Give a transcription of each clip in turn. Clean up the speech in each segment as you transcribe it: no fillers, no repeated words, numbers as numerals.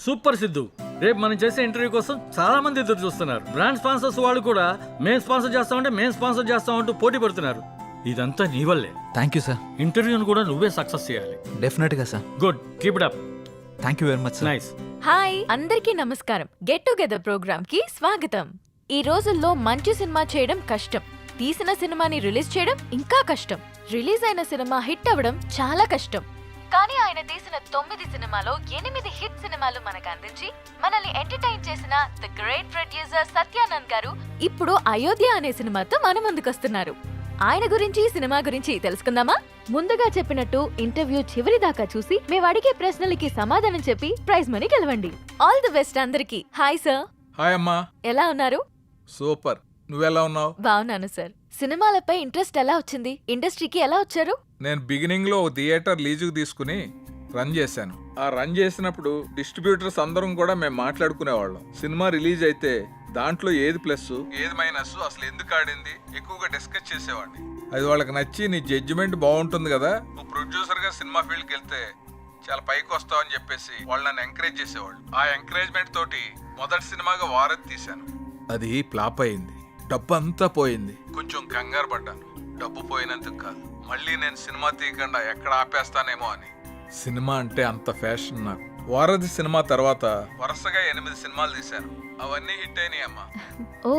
Super Siddhu. రేపు మనం చేసే ఇంటర్వ్యూ కోసం చాలా మంది ఎదురు చూస్తున్నారు. బ్రాండ్ స్పాన్సర్స్ వాళ్ళు కూడా మేం స్పాన్సర్ చేస్తామంటూ పోటీ పడుతున్నారు. ఇదంతా నీ వల్లే. Thank you sir. ఇంటర్వ్యూను కూడా నువ్వే సక్సెస్ చేయాలి. డెఫినెట్గా sir. Good, keep it up. Thank you very much sir. Nice. Hi అందరికీ నమస్కారం. గెట్ టుగెదర్ ప్రోగ్రామ్ కి స్వాగతం. ఈ రోజుల్లో మంచి సినిమా చేయడం కష్టం, తీసిన సినిమాని రిలీజ్ చేయడం ఇంకా కష్టం, రిలీజ్ అయిన సినిమా హిట్ అవ్వడం చాలా కష్టం. కానీ ఆయన తీసిన 9 సినిమాలో 8 హిట్ సినిమాలు మనకు అందించి మనల్ని ఎంటర్టైన్ చేసిన ది గ్రేట్ ప్రొడ్యూసర్ సత్యానంద్ గారు ఇప్పుడు అయోధ్య అనే సినిమాతో మన ముందుకొస్తున్నారు. ఆయన గురించి సినిమా గురించి తెలుసుకుందామా? ముందుగా చెప్పినట్టు ఇంటర్వ్యూ చివరి దాకా చూసి మేము అడిగే ప్రశ్నలకి సమాధానం చెప్పి ప్రైజ్ మనీ గెలవండి. ఆల్ ది బెస్ట్ అందరికి. Hi sir. హాయ్ అమ్మా. ఎలా ఉన్నారు? సూపర్. నువ్వెలా ఉన్నావు? బాగున్నాను సార్. సినిమాలపై ఇంట్రెస్ట్ ఎలా వచ్చింది? ఇండస్ట్రీకి ఎలా వచ్చారు? నేను బిగినింగ్ లో థియేటర్ లీజుకు తీసుకుని రన్ చేశాను. ఆ రన్ చేసినప్పుడు డిస్ట్రిబ్యూటర్స్ అందరం కూడా మేము మాట్లాడుకునేవాళ్ళం. సినిమా రిలీజ్ అయితే దాంట్లో ఏది ప్లస్ ఏది మైనస్, అసలు ఎందుకు ఆడింది ఎక్కువగా డిస్కస్ చేసేవాడిని. అది వాళ్ళకి నచ్చి నీ జడ్జిమెంట్ బాగుంటుంది కదా, నువ్వు ప్రొడ్యూసర్ గా సినిమా ఫీల్డ్కి వెళ్తే చాలా పైకి వస్తావు అని చెప్పేసి వాళ్ళు నన్ను ఎంకరేజ్ చేసేవాళ్ళు. ఆ ఎంకరేజ్మెంట్ తోటి మొదటి సినిమాగా వారధి తీశాను. అది ఫ్లాప్ అయింది, డబ్బు అంతా పోయింది. కొంచెం కంగారు పడ్డాను. డబ్బు పోయినందుకు కాదు, మళ్ళీ నేను సినిమా తీయకుండా ఎక్కడ ఆపేస్తానేమో అని. సినిమా అంటే అంత ఫ్యాషన్ నాకు. వారధి సినిమా తర్వాత వరుసగా 8 సినిమాలు తీశాను. అవన్నీ హిట్ అయినాయి అమ్మా. ఓ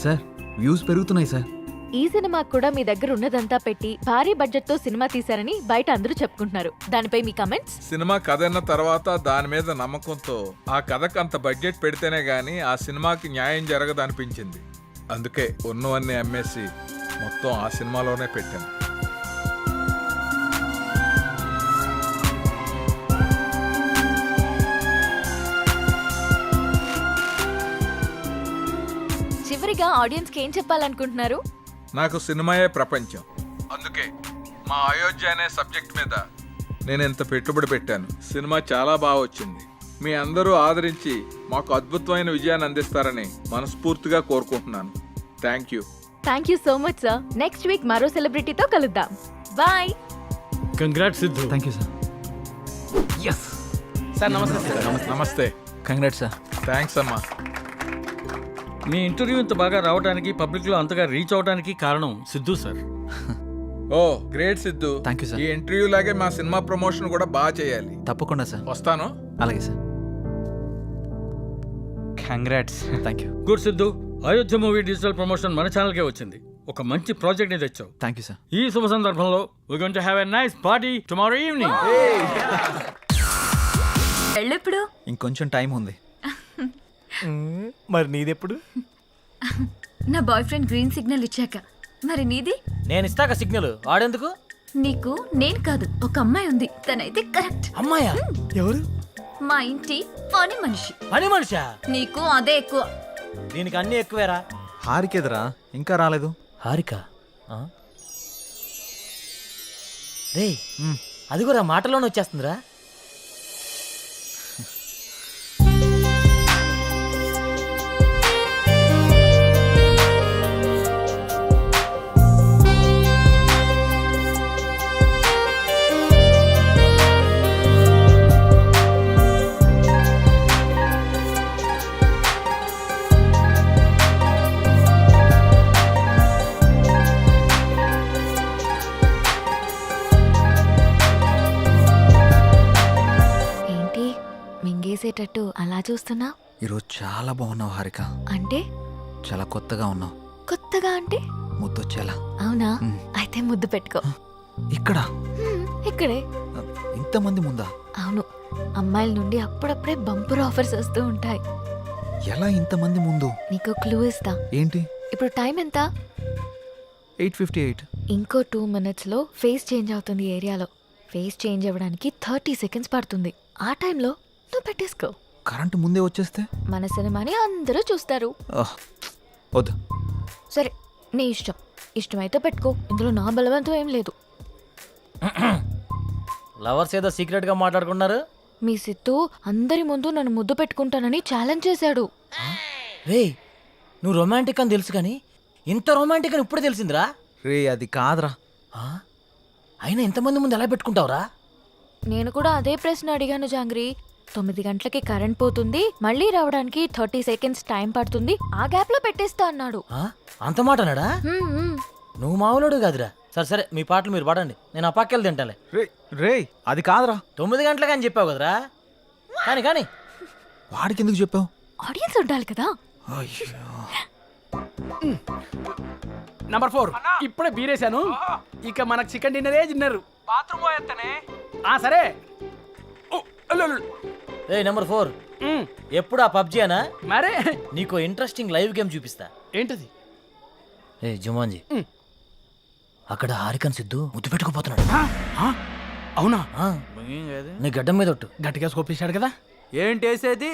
సార్ వ్యూస్ పెరుగుతున్నాయి సార్. ఈ సినిమా కూడా మీ దగ్గర ఉన్నదంతా పెట్టి భారీ బడ్జెట్ తో సినిమా తీశారని బయట అందరూ చెప్పుకుంటున్నారు. దానిపై మీ కమెంట్స్? సినిమా కథ అన్న తర్వాత దాని మీద నమ్మకంతో ఆ కథకు అంత బడ్జెట్ పెడితేనే గానీ ఆ సినిమాకి న్యాయం జరగదు అనిపించింది. అందుకే ఉన్నవన్నీ అమ్మేసి మొత్తం ఆ సినిమాలోనే పెట్టాను. చివరిగా ఆడియన్స్ కి ఏం చెప్పాలనుకుంటున్నారు? నాకు సినిమాయే ప్రపంచం. అందుకే మా అయోధ్య అనే సబ్జెక్ట్ మీద నేను ఎంత పెట్టుబడి పెట్టాను. సినిమా చాలా బాగా వచ్చింది. మీ అందరూ ఆదరించి మాకు అద్భుతమైన విజయాన్ని అందిస్తారని మనస్ఫూర్తిగా కోరుకుంటున్నాను. Thank you. Thank you so much sir. Next week మరో సెలబ్రిటీతో కలుద్దాం. Bye. Congrats Siddhu. Thank you sir. Yes sir. నమస్తే సార్. నమస్తే. Congrats sir. థ్యాంక్స్ అమ్మా. మీ ఇంటర్వ్యూ ఇంత బాగా రావడానికి, పబ్లిక్ లో అంతగా రీచ్ అవడానికి కారణం Siddhu sir. Oh great Siddhu. Thank you sir. ఈ ఇంటర్వ్యూ లాగే మా సినిమా ప్రమోషన్ కూడా బాగా చేయాలి. తప్పకుండా సార్. వస్తాను. అలాగే sir. Congrats. Thank you. Good Siddhu. Ayodhya movie digital promotion మన ఛానల్కే వచ్చింది. ఒక మంచి ప్రాజెక్ట్ ని తెచ్చావు. Thank you sir. ఈ శుభ సందర్భంలో we're going to have a nice party tomorrow evening. ఎప్పుడు? ఇంకొంచెం టైం ఉంది. మరి నీదెప్పుడు? నా బాయ్ ఫ్రెండ్ గ్రీన్ సిగ్నల్ ఇచ్చాక. మరి నీది? నేను ఇస్తాక సిగ్నల్ వాడేందుకు? నీకు నేను కాదు, ఒక అమ్మాయి ఉంది. తనైతే కరెక్ట్. అమ్మాయా? ఎవరు? మా ఇంటి పని మనిషి. పని మనిషా? నీకు అదే ఎక్కువ. దీనికి అన్ని ఎక్కువేరా. హారికేదరా ఇంకా రాలేదు. హారిక రే, అది కూడా మాటలోనే వచ్చేస్తుందిరా. మింగేసేటట్టు అలా చూస్తున్నా? ఈరోజు చాలా బాగున్నావు హారిక. అంటే? చాలా కొత్తగా ఉన్నావు. కొత్తగా అంటే? ముద్దొచ్చేలా. అవునా? అయితే ముద్దు పెట్టుకో. ఇక్కడ? ఇక్కడే. ఇంతమంది ముందా? అవును, అమ్మాయిల నుండి అప్పుడప్పుడే బంపర్ ఆఫర్స్ వస్తూ ఉంటాయి. ఎలా ఇంతమంది ముందు? నీకు క్లూ ఇస్తా. ఏంటి? ఇప్పుడు టైం ఎంత? 8:58. ఇంకో 2 minutes లో ఫేస్ చేంజ్ అవుతుంది ఏరియాలో. ఫేస్ చేంజ్ అవ్వడానికి 30 seconds పడుతుంది. ఆ టైంలో నువ్వు పెట్టేసుకో. కరెంటు ముందే వచ్చేస్తే? మన సినిమాని అందరూ చూస్తారు. వద్దు. సరే, నీ ఇష్టం. ఇష్టమైతే పెట్టుకో. ఇందులో నా బలవంతం ఏం లేదు. లవర్స్ ఏదో సీక్రెట్ గా మాట్లాడుకున్నారు. మీ సిత్తు అందరి ముందు నన్ను ముద్దు పెట్టుకుంటానని ఛాలెంజ్ చేశాడు. రే, నువ్వు రొమాంటిక్ అని తెలుసు కానీ ఇంత రొమాంటిక్ అని ఇప్పుడు తెలిసిందిరా. రే అది కాదురా. అయినా ఇంతమంది ముందు ఎలా పెట్టుకుంటావురా? నేను కూడా అదే ప్రశ్న అడిగాను జాంగ్రీ. 9 గంటలకి కరెంట్ పోతుంది, మళ్ళీ రావడానికి 30 seconds టైం పడుతుంది, ఆ గ్యాప్ లో పెట్టేస్తా అన్నాడు. ఆ? అంత మాట అన్నాడా? నువ్వు మామూలుడు కాదురా. సరే సరే, మీ పాటలు మీరు పాడండి, నేను ఆ పక్కెళ్ళి తింటాలే. రే అది కాదురా. 9 గంటలకు అని చెప్పావు కదరా. కానీ కానీ వాడికి ఎందుకు చెప్పావు? ఆడియన్స్ ఉండాలి కదా. నంబర్ 4 ఇప్పుడే బీరేశాను. ఇక మనకు చికెన్ డిన్నరే తిన్నారు. బాత్రూమ్ పోయేస్తానే. సరే. ఏ నెంబర్ 4, ఎప్పుడు ఆ పబ్జీ అనా? మరే నీకు ఇంట్రెస్టింగ్ లైవ్ గేమ్ చూపిస్తా. ఏంటది? ఏ జుమాన్జీ, అక్కడ హారికన్ సిద్ధు ముద్దు పెట్టుకుపోతున్నాడు. అవునా? ఆ, నీ గడ్డం మీద ఒట్టు. గట్టిగా స్కోపేశాడు కదా. ఏంటేసేది?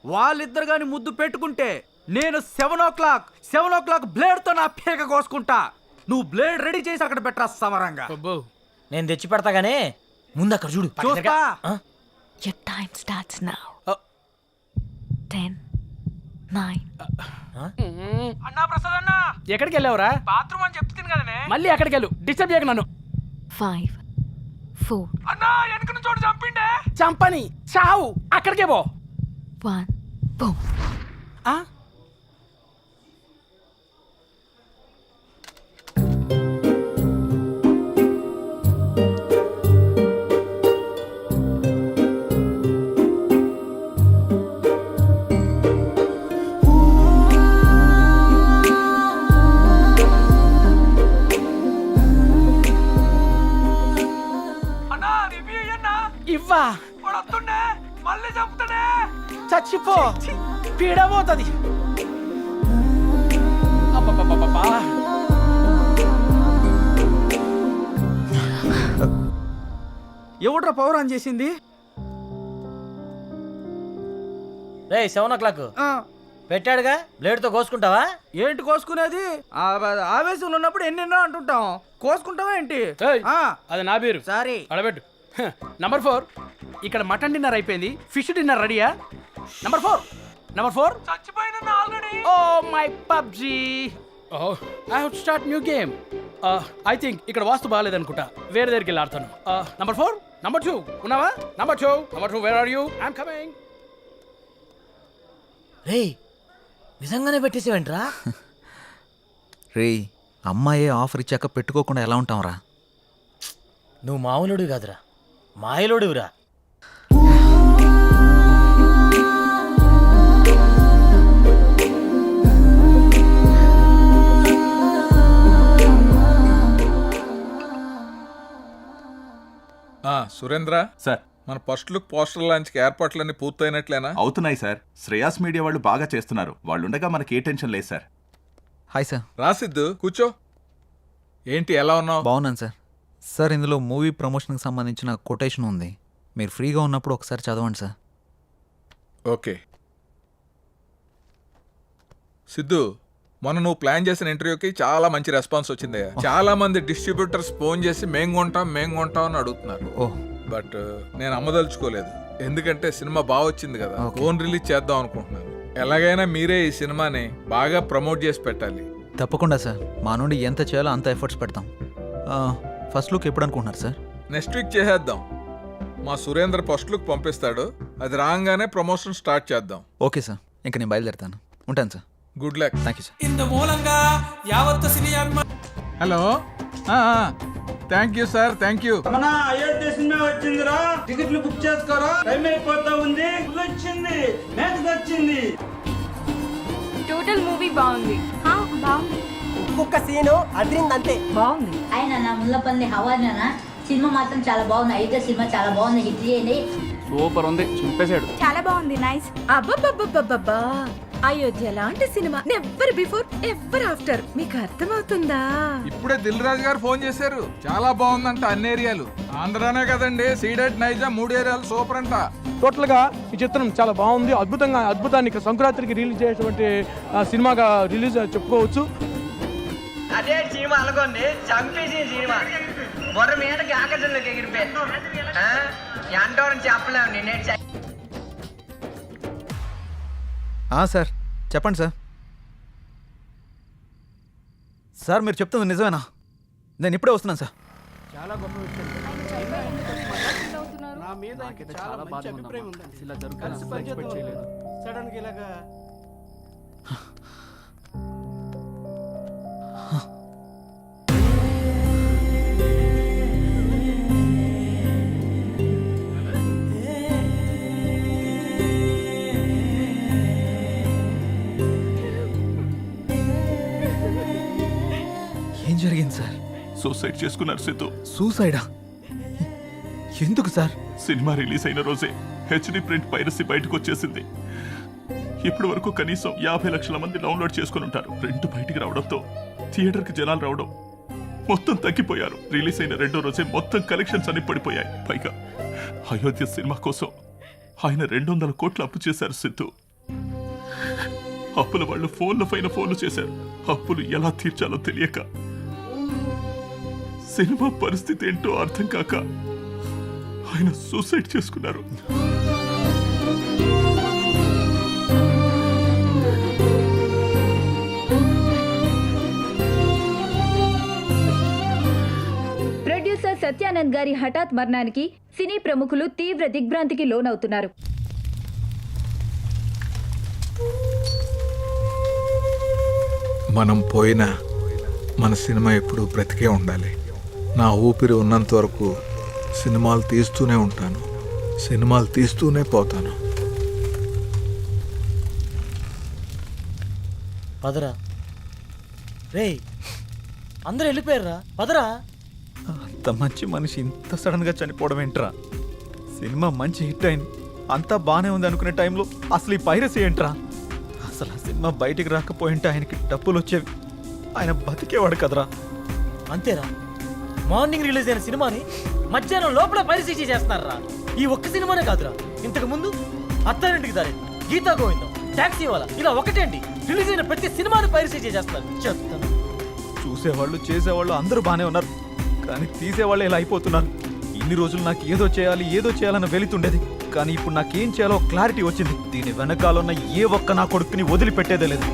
వాళ్ళిద్దరు గాని ముద్దు పెట్టుకుంటే నేను 7 o'clock బ్లేడ్ తో నా పేక కోసుకుంటా. నువ్వు బ్లేడ్ రెడీ చేసి అక్కడ పెట్టరా సమరంగా. అబ్బో. నేను తెచ్చి పెడతా గానీ ముందు అక్కడ చూడు. చూస్తా. ఆ? Your time starts now. 10, 9. అన్నా ప్రసాద్ అన్న, ఎక్కడికి వెళ్ళావురా? బాత్రూమ్ అని చెప్తుంది కదనే. మళ్ళీ ఎక్కడికి వెళ్ళు, డిస్టర్బ్ చేయకు నన్ను. 5, 4, అన్నా వెనక నుంచి చోటు చంపిండే. చంపని చావు, అక్కడికే పో. 1, boom. ఆ? అన్నా రివ్యూ అయ్యన్నా. ఇవ్వా, వాడు వస్తుండే మళ్ళీ చంపుతాడే. చచ్చిపో, పీడబోతుంది. అబ్బబ్బబ్బబ్బా. ఎవడ్రా పవర్ ఆన్ చేసింది? రే 7 o'clock పెట్టాడుగా, బ్లేడ్ తో కోసుకుంటావా? ఏంటి కోసుకునేది? ఆవేశంలో ఉన్నప్పుడు ఎన్నెన్నో అంటుంటాం. కోసుకుంటావా ఏంటి? ఏయ్, ఆ, అది నా పేరు. సారీ. అడబెట్టు. నంబర్ 4, ఇక్కడ మటన్ డిన్నర్ అయిపోయింది, ఫిష్ డిన్నర్ రెడీయా? నంబర్ 4 చచ్చిపోయిన already. Oh my PUBG. Oh I have to start new game. I think ఇక్కడ వాస్తు బాగాలేదనుకుంటా, వేరే దగ్గరికి వెళ్ళి ఆడతాను. నంబర్ 4, నంబర్ 2 ఉన్నావా? Number 2 where are you? I'm coming. రే నిజంగానే పెట్టేసేవేంట్రా? రే అమ్మాయే ఆఫర్ ఇచ్చాక పెట్టుకోకుండా ఎలా ఉంటాంరా? నువ్వు మామూలుడు కాదురా, మాయలోడురా. సురేంద్ర సార్, మన ఫస్ట్ లుక్ పోస్టర్ లాంచ్కి ఏర్పాట్లన్నీ పూర్తయినట్లేనా? అవుతున్నాయి సార్. శ్రేయాస్ మీడియా వాళ్ళు బాగా చేస్తున్నారు. వాళ్ళుండగా మనకి ఏ టెన్షన్ లేదు సార్. Hi sir. రాసిద్దు కూర్చో. ఏంటి ఎలా ఉన్నావు? బాగున్నాను సార్. సార్ ఇందులో మూవీ ప్రమోషన్కి సంబంధించిన కొటేషన్ ఉంది, మీరు ఫ్రీగా ఉన్నప్పుడు ఒకసారి చదవండి సార్. ఓకే. సిద్ధు, మొన్న నువ్వు ప్లాన్ చేసిన ఇంటర్వ్యూకి చాలా మంచి రెస్పాన్స్ వచ్చింది. చాలా మంది డిస్ట్రిబ్యూటర్స్ ఫోన్ చేసి మేం కొంటాం అని అడుగుతున్నారు. ఓహ్, బట్ నేను అమ్మదలుచుకోలేదు, ఎందుకంటే సినిమా బాగా వచ్చింది కదా, ఓన్ రిలీజ్ చేద్దాం అనుకుంటున్నాను. ఎలాగైనా మీరే ఈ సినిమాని బాగా ప్రమోట్ చేసి పెట్టాలి. తప్పకుండా సార్, మా నుండి ఎంత చేయాలో అంత ఎఫర్ట్స్ పెడతాం. ఫస్ట్ లుక్ ఎప్పుడు అనుకుంటున్నారు సార్? నెక్స్ట్ వీక్ చేసేద్దాం. మా సురేంద్ర ఫస్ట్ లుక్ పంపిస్తాడు, అది రాగానే ప్రమోషన్ స్టార్ట్ చేద్దాం. ఓకే సార్, ఇంకా నేను బయలుదేరుతాను. ఉంటాను sir. Good luck. Thank you sir. ఇందు మూలంగా యావత్ సినీ hello, thank you sir, thank you. Ayodhya cinema వచ్చిందిరా, టికెట్లు బుక్ చేసుకోరా, టైం అయిపోతా ఉంది. వచ్చింది, మ్యాచ్ వచ్చింది. టోటల్ మూవీ బాగుంది. ఒక్కొక్క సీను అదిరిందంతే. బాగుంది. ఆయన నా ముల్లపల్లి హవానా సినిమా మాత్రం చాలా బాగుంది. అయితే సినిమా చాలా బాగుంది, హిట్ చేయండి. సూపర్ ఉంది, చింపేశాడు. చాలా బాగుంది, నైస్. అబ్బబ్బబ్బబ్బబ్బా, అయోధ్య లాంటి cinema never before ever after. మీకు అర్థమవుతుందా? ఇప్పుడే దిల్ రాజు గారు ఫోన్ చేశారు, చాలా బాగుందంట అన్ని ఏరియాలు. ఆంధ్రానే కదండి, సీడెడ్ నైజాం 3 ఏరియాలు సూపర్ అంట. టోటల్ గా ఈ చిత్రం చాలా బాగుంది, అద్భుతాన్ని సంక్రాంతికి రిలీజ్ చేసేటువంటి సినిమాగా రిలీజ్ చెప్పుకోవచ్చు. అదే సినిమా అనుకోండి, చంపేసిన సినిమా బొర్ర మీదకి ఆకాశంలోకి ఎగిరిపోయాను. ఎంటోరని చెప్పలేము నేనే. సార్ చెప్పండి సార్. సార్ మీరు చెప్తుంది నిజమేనా? నేను ఇప్పుడే వస్తున్నాను సార్. చాలా గొప్ప విషయం. నా మీద ఆయనకి చాలా మంచి అభిప్రాయం ఉందండి. కలిసి పనిచేద్దాం. సడన్ గా ఇలాగా ఏం జరిగింది సార్? సూసైడ్ చేసుకున్నారు సిద్ధు. సూసైడా? ఎందుకు సార్? సినిమా రిలీజ్ అయిన రోజే హెచ్డి ప్రింట్ పైరసీ బయటకు వచ్చేసింది. ఇప్పటి వరకు కనీసం 50 లక్షల మంది డౌన్లోడ్ చేసుకుని ఉంటారు. ప్రింట్ బయటికి రావడంతో థియేటర్కి జనాలు రావడం మొత్తం తగ్గిపోయారు. రిలీజ్ అయిన 2వ రోజే మొత్తం కలెక్షన్స్ అన్ని పడిపోయాయి. పైగా అయోధ్య సినిమా కోసం ఆయన 200 కోట్లు అప్పు చేశారు సిద్ధు. అప్పుల వాళ్ళు ఫోన్ల పైన ఫోన్లు చేశారు. అప్పులు ఎలా తీర్చాలో తెలియక, సినిమా పరిస్థితి ఏంటో అర్థం కాక ఆయన సూసైడ్ చేసుకున్నారు. ప్రొడ్యూసర్ సత్యానంద్ గారి హఠాత్ మరణానికి సినీ ప్రముఖులు తీవ్ర దిగ్భ్రాంతికి లోనవుతున్నారు. మనం పోయినా మన సినిమా ఎప్పుడు బ్రతికే ఉండాలి. నా ఊపిరి ఉన్నంత వరకు సినిమాలు తీస్తూనే ఉంటాను, సినిమాలు తీస్తూనే పోతాను. పదరా రే, అందరూ వెళ్ళిపోయారా? పదరా. అంత మంచి మనిషి ఇంత సడన్ గా చనిపోవడం ఏంట్రా? సినిమా మంచి హిట్ అయింది, అంతా బానే ఉంది అనుకునే టైంలో అసలు ఈ పైరసీ ఏంట్రా? అసలు ఆ సినిమా బయటికి రాకపోయింటే ఆయనకి డబ్బులు వచ్చేవి, ఆయన బతికేవాడు కదరా. అంతేరా, మార్నింగ్ రిలీజ్ అయిన సినిమాని మధ్యాహ్నం లోపల పైరసీ చేస్తున్నారా? ఈ ఒక్క సినిమానే కాదురా, ఇంతకు ముందు అత్తారింటికి దారి, గీతా గోవిందం, టాక్సీ వాలా, ఇలా ఒకటేంటి రిలీజ్ అయిన ప్రతి సినిమాని పైరసీ చేస్తారు. చెప్తాను. చూసేవాళ్ళు చేసేవాళ్ళు అందరూ బానే ఉన్నారు, కానీ తీసేవాళ్ళు ఇలా అయిపోతున్నారు. ఇన్ని రోజులు నాకు ఏదో చేయాలన్న వెళుతుండేది, కానీ ఇప్పుడు నాకేం చేయాలో క్లారిటీ వచ్చింది. దీని వెనకాలన్న ఏ ఒక్క నా కొడుకుని వదిలిపెట్టేదే లేదు.